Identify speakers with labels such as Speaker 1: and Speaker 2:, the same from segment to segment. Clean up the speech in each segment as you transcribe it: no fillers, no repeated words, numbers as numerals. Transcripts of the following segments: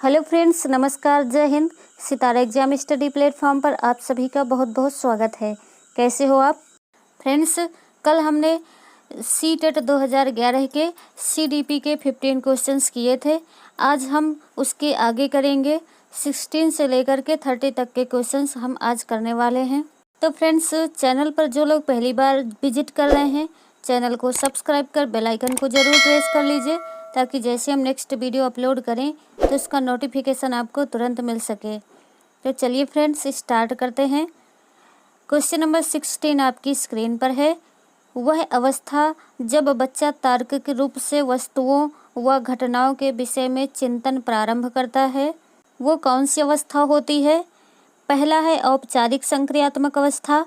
Speaker 1: Hello friends, नमस्कार, जय हिंद। सितारा exam study platform पर आप सभी का बहुत बहुत स्वागत है। कैसे हो आप फ्रेंड्स? कल हमने सी-टेट 2011 के CDP के 15 क्वेश्चंस किए थे। आज हम उसके आगे करेंगे। 16 से लेकर के 30 तक के क्वेश्चंस हम आज करने वाले हैं। तो फ्रेंड्स, चैनल पर जो लोग पहली बार विजिट कर रहे हैं, चैनल को सब्सक्राइब कर बेल आइकन को ज़रूर प्रेस कर लीजिए, ताकि जैसे हम नेक्स्ट वीडियो अपलोड करें तो उसका नोटिफिकेशन आपको तुरंत मिल सके। तो चलिए फ्रेंड्स, स्टार्ट करते हैं। क्वेश्चन नंबर 16 आपकी स्क्रीन पर है। वह अवस्था जब बच्चा तार्किक रूप से वस्तुओं व घटनाओं के विषय में चिंतन प्रारंभ करता है, वो कौन सी अवस्था होती है? पहला है औपचारिक संक्रियात्मक अवस्था,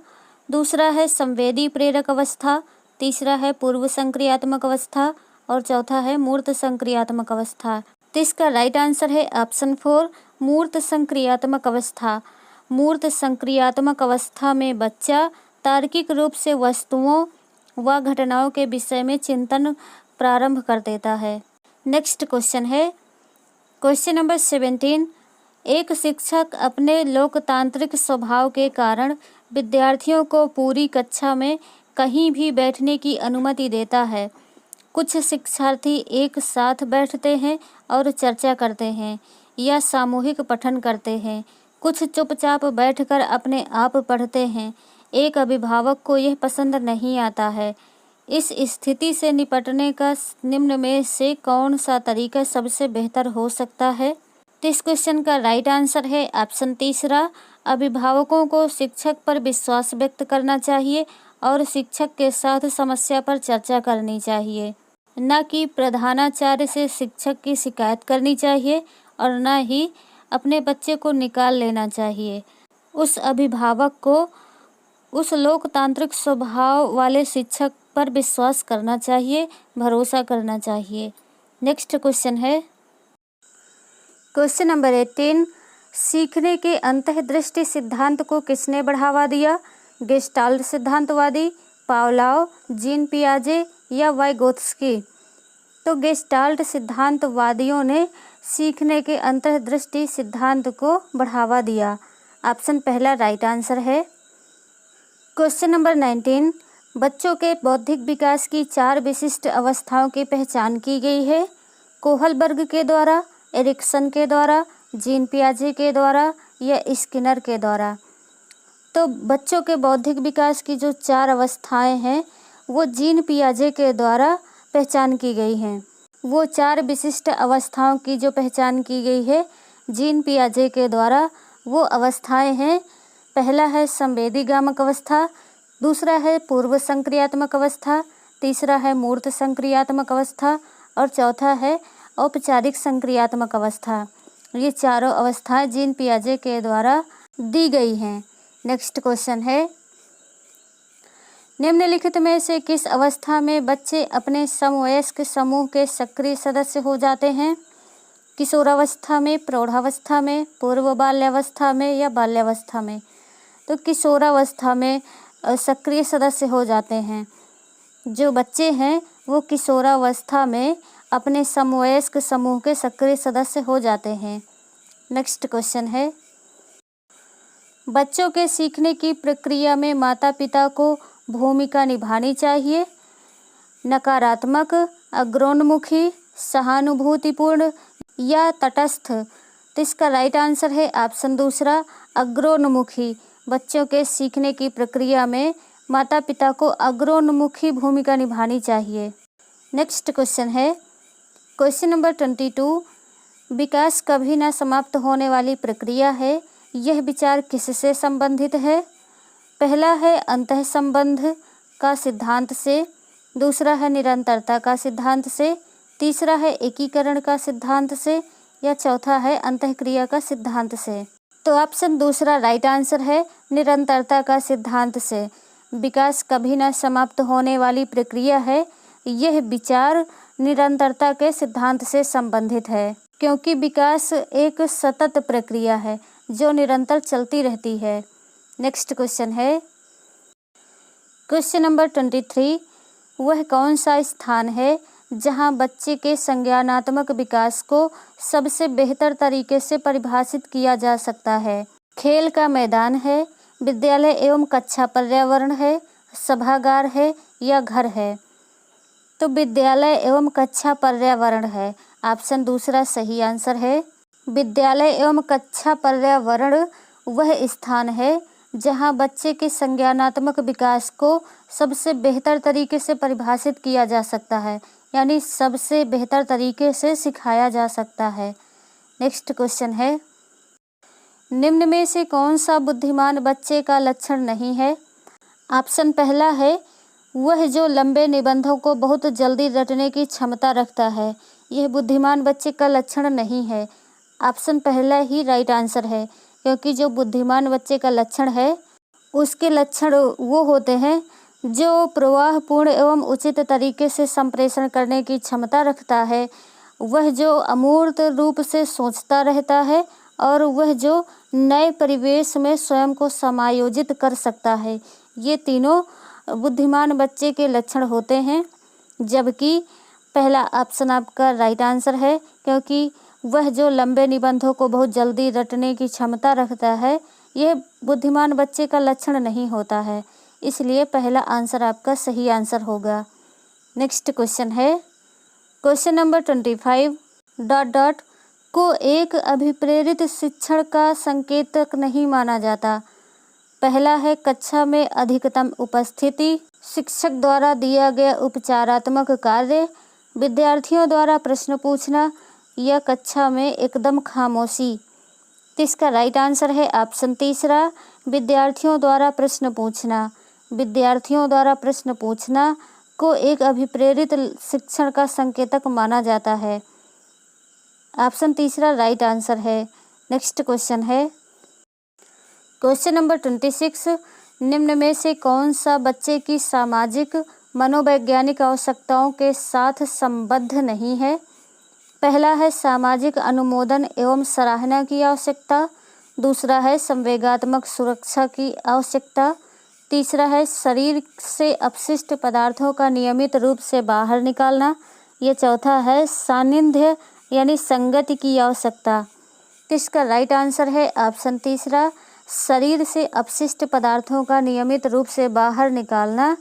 Speaker 1: दूसरा है संवेदी प्रेरक अवस्था, तीसरा है पूर्व संक्रियात्मक अवस्था और चौथा है मूर्त संक्रियात्मक अवस्था। तो इसका राइट आंसर है ऑप्शन 4, मूर्त संक्रियात्मक अवस्था। मूर्त संक्रियात्मक अवस्था में बच्चा तार्किक रूप से वस्तुओं व घटनाओं के विषय में चिंतन प्रारंभ कर देता है। नेक्स्ट क्वेश्चन है क्वेश्चन नंबर 17। एक शिक्षक अपने लोकतांत्रिक स्वभाव के कारण विद्यार्थियों को पूरी कक्षा में कहीं भी बैठने की अनुमति देता है। कुछ शिक्षार्थी एक साथ बैठते हैं और चर्चा करते हैं या सामूहिक पठन करते हैं, कुछ चुपचाप बैठकर अपने आप पढ़ते हैं। एक अभिभावक को यह पसंद नहीं आता है। इस स्थिति से निपटने का निम्न में से कौन सा तरीका सबसे बेहतर हो सकता है? तो इस क्वेश्चन का राइट आंसर है ऑप्शन तीसरा, अभिभावकों को शिक्षक पर विश्वास व्यक्त करना चाहिए और शिक्षक के साथ समस्या पर चर्चा करनी चाहिए। न कि प्रधानाचार्य से शिक्षक की शिकायत करनी चाहिए और न ही अपने बच्चे को निकाल लेना चाहिए। उस अभिभावक को उस लोकतांत्रिक स्वभाव वाले शिक्षक पर विश्वास करना चाहिए, भरोसा करना चाहिए। नेक्स्ट क्वेश्चन है क्वेश्चन नंबर 18। सीखने के अंतःदृष्टि सिद्धांत को किसने बढ़ावा दिया? गेस्टाल्ट सिद्धांतवादी, पावलोव, जीन पियाजे या वाइगोत्स्की? तो गेस्टाल्ट सिद्धांतवादियों ने सीखने के अंतःदृष्टि सिद्धांत को बढ़ावा दिया। ऑप्शन पहला राइट आंसर है। Question number 19। बच्चों के बौद्धिक विकास की 4 विशिष्ट अवस्थाओं की पहचान की गई है। कोहलबर्ग के द्वारा, एरिक्सन के द्वारा, जीन पियाजे के द्वारा या स्किनर के द्वारा? तो बच्चों के बौद्धिक विकास की जो 4 अवस्थाएं हैं वो जीन पियाजे के द्वारा पहचान की गई हैं। वो 4 विशिष्ट अवस्थाओं की जो पहचान की गई है जीन पियाजे के द्वारा, वो अवस्थाएं हैं। पहला है संवेदी गामक अवस्था, दूसरा है पूर्व संक्रियात्मक अवस्था, तीसरा है मूर्त संक्रियात्मक अवस्था और चौथा है औपचारिक संक्रियात्मक अवस्था। ये चारों अवस्थाएं जीन पियाजे के द्वारा दी गई हैं। नेक्स्ट क्वेश्चन है, निम्नलिखित में से किस अवस्था में बच्चे अपने समवयस्क समूह के सक्रिय सदस्य हो जाते हैं? किशोरावस्था में, प्रौढ़ावस्था में, पूर्व बाल्यावस्था में या बाल्यावस्था में? तो किशोरावस्था में सक्रिय सदस्य हो जाते हैं। जो बच्चे हैं वो किशोरावस्था में अपने समवयस्क समूह के सक्रिय सदस्य हो जाते हैं। नेक्स्ट क्वेश्चन है, बच्चों के सीखने की प्रक्रिया में माता पिता को भूमिका निभानी चाहिए। नकारात्मक, अग्रोन्मुखी, सहानुभूतिपूर्ण या तटस्थ? तो इसका राइट आंसर है ऑप्शन दूसरा, अग्रोन्मुखी। बच्चों के सीखने की प्रक्रिया में माता पिता को अग्रोन्मुखी भूमिका निभानी चाहिए। नेक्स्ट क्वेश्चन है क्वेश्चन नंबर 22। विकास कभी न समाप्त होने वाली प्रक्रिया है, यह विचार किससे संबंधित है? पहला है अंतः संबंध का सिद्धांत से, दूसरा है निरंतरता का सिद्धांत से, तीसरा है एकीकरण का सिद्धांत से या चौथा है अंतःक्रिया का सिद्धांत से? तो ऑप्शन दूसरा राइट आंसर है, निरंतरता का सिद्धांत से। विकास कभी न समाप्त होने वाली प्रक्रिया है, यह विचार निरंतरता के सिद्धांत से संबंधित है, क्योंकि विकास एक सतत प्रक्रिया है जो निरंतर चलती रहती है। नेक्स्ट क्वेश्चन है क्वेश्चन नंबर 23। वह कौन सा स्थान है जहां बच्चे के संज्ञानात्मक विकास को सबसे बेहतर तरीके से परिभाषित किया जा सकता है। खेल का मैदान है, विद्यालय एवं कक्षा पर्यावरण है, सभागार है या घर है? तो विद्यालय एवं कक्षा पर्यावरण है। ऑप्शन दूसरा सही आंसर है। विद्यालय एवं कक्षा पर्यावरण वह स्थान है जहां बच्चे के संज्ञानात्मक विकास को सबसे बेहतर तरीके से परिभाषित किया जा सकता है, यानी सबसे बेहतर तरीके से सिखाया जा सकता है। नेक्स्ट क्वेश्चन है, निम्न में से कौन सा बुद्धिमान बच्चे का लक्षण नहीं है? ऑप्शन पहला है वह जो लंबे निबंधों को बहुत जल्दी रटने की क्षमता रखता है। यह बुद्धिमान बच्चे का लक्षण नहीं है। ऑप्शन पहला ही राइट आंसर है, क्योंकि जो बुद्धिमान बच्चे का लक्षण है उसके लक्षण वो होते हैं जो प्रवाहपूर्ण एवं उचित तरीके से संप्रेषण करने की क्षमता रखता है, वह जो अमूर्त रूप से सोचता रहता है और वह जो नए परिवेश में स्वयं को समायोजित कर सकता है। ये तीनों बुद्धिमान बच्चे के लक्षण होते हैं, जबकि पहला ऑप्शन आपका राइट आंसर है, क्योंकि वह जो लंबे निबंधों को बहुत जल्दी रटने की क्षमता रखता है यह बुद्धिमान बच्चे का लक्षण नहीं होता है, इसलिए पहला आंसर आपका सही आंसर होगा। नेक्स्ट क्वेश्चन है, क्वेश्चन नंबर 25 ... को एक अभिप्रेरित शिक्षण का संकेतक नहीं माना जाता। पहला है कक्षा में अधिकतम उपस्थिति, शिक्षक द्वारा दिया गया उपचारात्मक कार्य, विद्यार्थियों द्वारा प्रश्न पूछना या कक्षा में एकदम खामोशी। तो इसका राइट आंसर है ऑप्शन तीसरा, विद्यार्थियों द्वारा प्रश्न पूछना। विद्यार्थियों द्वारा प्रश्न पूछना को एक अभिप्रेरित शिक्षण का संकेतक माना जाता है। ऑप्शन तीसरा राइट आंसर है। नेक्स्ट क्वेश्चन है, क्वेश्चन नंबर 26 निम्न में से कौन सा बच्चे की सामाजिक मनोवैज्ञानिक आवश्यकताओं के साथ संबद्ध नहीं है? पहला है सामाजिक अनुमोदन एवं सराहना की आवश्यकता, दूसरा है संवेगात्मक सुरक्षा की आवश्यकता, तीसरा है शरीर से अपशिष्ट पदार्थों का नियमित रूप से बाहर निकालना, यह चौथा है सानिध्य यानी संगति की आवश्यकता। तो इसका राइट आंसर है ऑप्शन तीसरा, शरीर से अपशिष्ट पदार्थों का नियमित रूप से बाहर निकालना।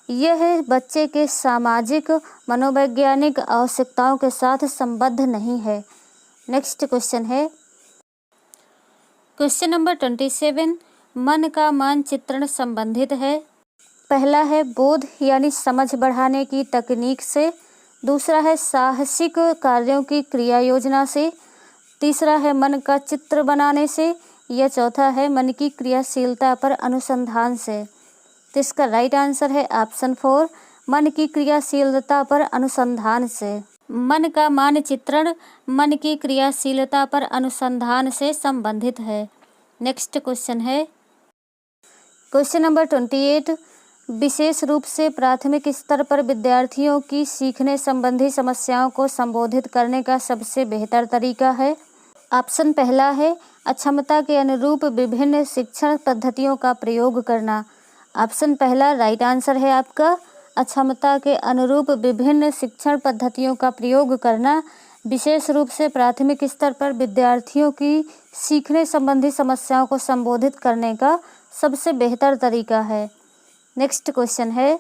Speaker 1: यह बच्चे के सामाजिक मनोवैज्ञानिक आवश्यकताओं के साथ संबद्ध नहीं है। नेक्स्ट क्वेश्चन है, क्वेश्चन नंबर 27 मन का मानचित्रण संबंधित है। पहला है बोध यानी समझ बढ़ाने की तकनीक से, दूसरा है साहसिक कार्यों की क्रिया योजना से, तीसरा है मन का चित्र बनाने से, या चौथा है मन की क्रियाशीलता पर अनुसंधान से। तो इसका राइट आंसर है ऑप्शन 4, मन की क्रियाशीलता पर अनुसंधान से। मन का मानचित्रण मन की क्रियाशीलता पर अनुसंधान से संबंधित है। नेक्स्ट क्वेश्चन है, क्वेश्चन नंबर 28 विशेष रूप से प्राथमिक स्तर पर विद्यार्थियों की सीखने संबंधी समस्याओं को संबोधित करने का सबसे बेहतर तरीका है। ऑप्शन पहला है अक्षमता के अनुरूप विभिन्न शिक्षण पद्धतियों का प्रयोग करना। ऑप्शन पहला राइट आंसर है आपका, अक्षमता के अनुरूप विभिन्न शिक्षण पद्धतियों का प्रयोग करना विशेष रूप से प्राथमिक स्तर पर विद्यार्थियों की सीखने संबंधी समस्याओं को संबोधित करने का सबसे बेहतर तरीका है। नेक्स्ट क्वेश्चन है,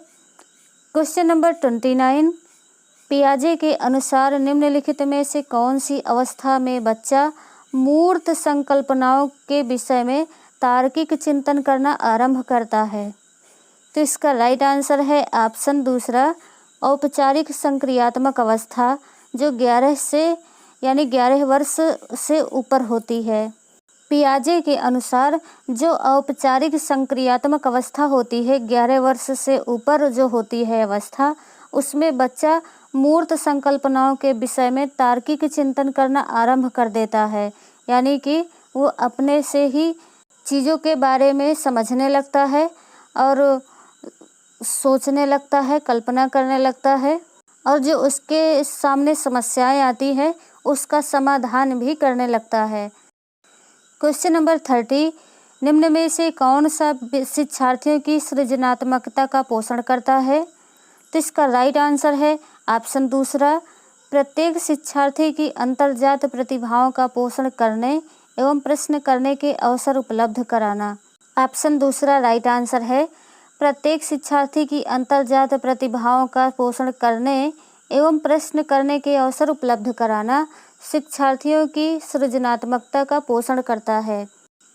Speaker 1: क्वेश्चन नंबर 29 पियाजे के अनुसार निम्नलिखित में से कौन सी अवस्था में बच्चा मूर्त संकल्पनाओं के विषय में तार्किक चिंतन करना आरंभ करता है? तो इसका राइट आंसर है ऑप्शन दूसरा, औपचारिक संक्रियात्मक अवस्था, जो 11 वर्ष से ऊपर होती है। पियाजे के अनुसार जो औपचारिक संक्रियात्मक अवस्था होती है 11 वर्ष से ऊपर जो होती है अवस्था, उसमें बच्चा मूर्त संकल्पनाओं के विषय में तार्किक चिंतन करना आरंभ कर देता है, यानी कि वो अपने से ही चीज़ों के बारे में समझने लगता है और सोचने लगता है, कल्पना करने लगता है, और जो उसके सामने समस्याएं आती हैं उसका समाधान भी करने लगता है। क्वेश्चन नंबर 30 निम्न में से कौन सा शिक्षार्थियों की सृजनात्मकता का पोषण करता है? तो इसका राइट आंसर है ऑप्शन दूसरा, प्रत्येक शिक्षार्थी की अंतर्जात प्रतिभाओं का पोषण करने एवं प्रश्न करने के अवसर उपलब्ध कराना। ऑप्शन दूसरा राइट आंसर है, प्रत्येक शिक्षार्थी की अंतर्जात प्रतिभाओं का पोषण करने एवं प्रश्न करने के अवसर उपलब्ध कराना शिक्षार्थियों की सृजनात्मकता का पोषण करता है।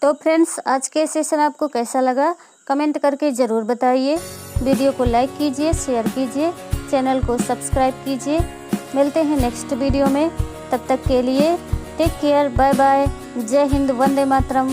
Speaker 1: तो फ्रेंड्स, आज के सेशन आपको कैसा लगा कमेंट करके ज़रूर बताइए। वीडियो को लाइक कीजिए, शेयर कीजिए, चैनल को सब्सक्राइब कीजिए। मिलते हैं नेक्स्ट वीडियो में, तब तक के लिए टेक केयर, बाय बाय, जय हिंद, वंदे मातरम।